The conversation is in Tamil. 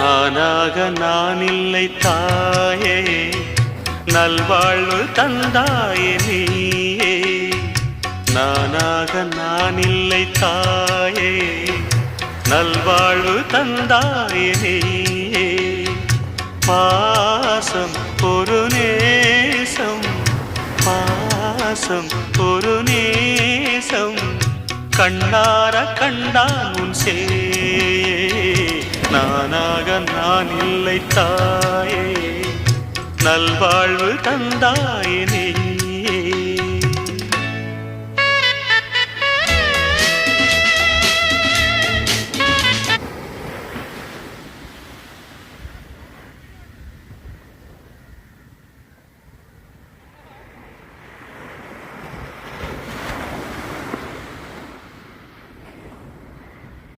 நானாக நான் இல்லை தாயே, நல்வாழ்வு தந்தாயே நீயே. நானாக நான் இல்லை தாயே, நல்வாழ்வு தந்தாயே நீயே. பாசம் ஒரு நேசம், பாசம் ஒரு நேசம், கண்ணார கண்டான் உன் சே. நானாக நான் இல்லை தாயே, நல்வாழ்வு தந்தாயே நீ.